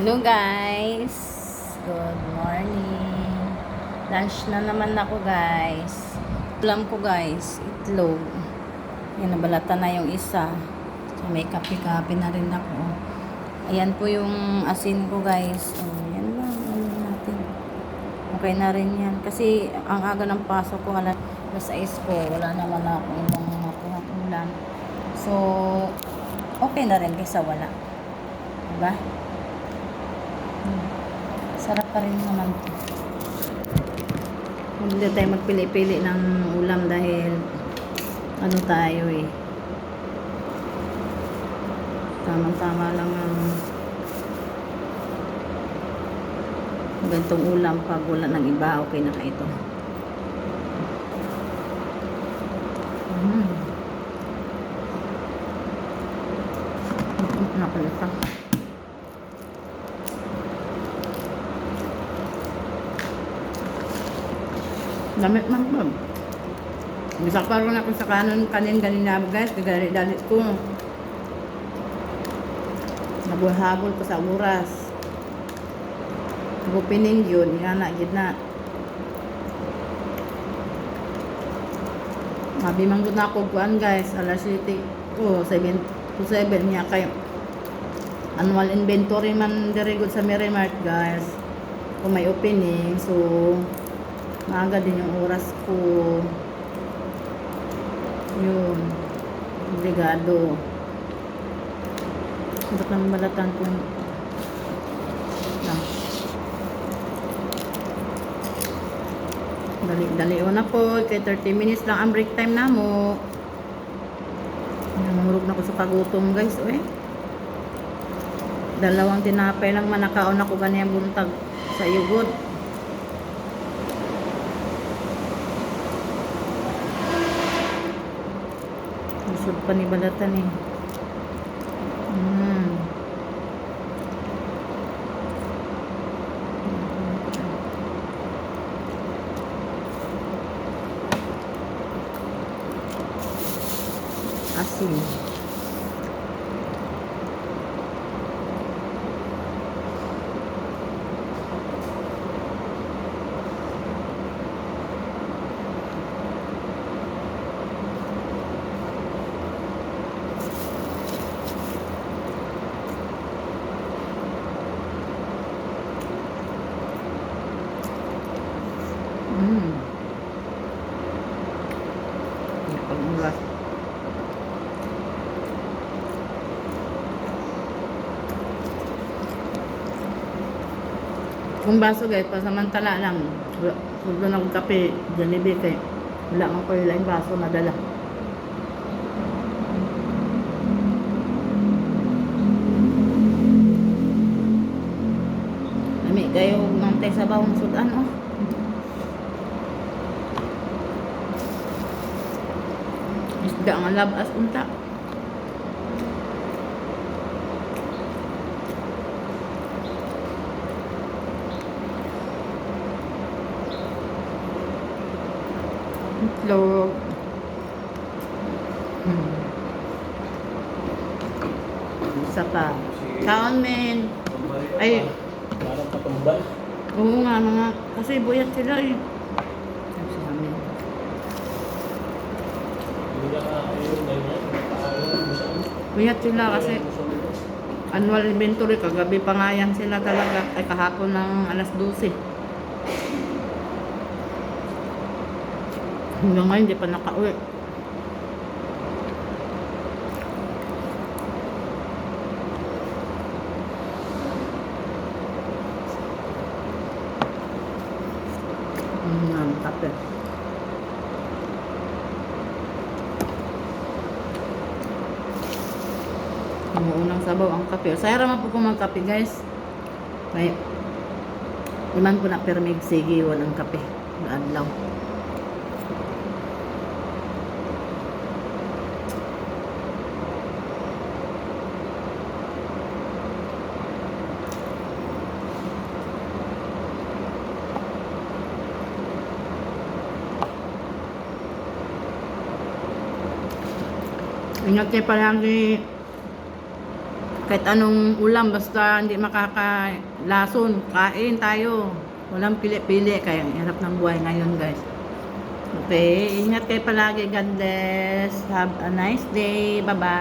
Hello guys, good morning. Lunch na naman ako guys. Ulam ko guys, itlog. Yan, nabalata na yung isa. So, may kape-kape na rin ako. Ayan po yung asin ko guys. Yan lang, ano natin. Okay na rin yan. Kasi ang aga ng pasok ko, alas 6 po. Wala naman ako ibang makuha ulam. So, okay na rin kaysa wala. Diba? Sarap pa rin naman. Hindi tayo magpili-pili ng ulam dahil ano tayo eh. Tamang-tama lang ang ganitong ulam. Pag wala ng iba, okay na ka ito. Nakalita. Damit man po. Bisa pa rin ako sa kanin ganina guys. Kagalit ko. Nabuhabol ko sa oras. Gupinin yun. Ingana, gitna. Mabimanggod na ako kuan guys. Alas 7 to 7 niya kayo. Annual inventory man dirigod sa Miramart guys. Kung may opening. So, maaga din yung oras ko. Yun. Obligado. Ba't naman balatan ko dali na po. Kaya 30 minutes lang ang break time na mo. Namurog na ko sa kagutom guys. Dalawang tinapay lang manakaon ako ganyan buntag sa yugod. Busog pa ni balatan eh. Asin. Pag-ulas. Kung baso guys, pasamantala lang. Sudo na akong kape, Jollibee kay wala man ko yung baso nadala. Lami kayo mantay sa bawang sudan Isda nga labas unta. Itlog. Isa pa. Kaon men. Ay. Parang katumbal. Oo nga mga. Kasi buyat sila eh. Buyat sila kasi annual inventory. Kagabi pa nga yan sila talaga. Ay kahapon ng alas 12. Hanggang ngayon hindi pa nakauwi. Kape. Unang sabaw ang kape. Saya raman po kung magkape guys. May iman ko na permig sige walang kape. Adlaw. Ingat kayo palagi Kahit anong ulam, basta hindi makakalason, kain tayo. Walang pili-pili, kaya ang hirap ng buhay ngayon guys. Okay, ingat kayo palagi. God bless. Have a nice day. Bye-bye.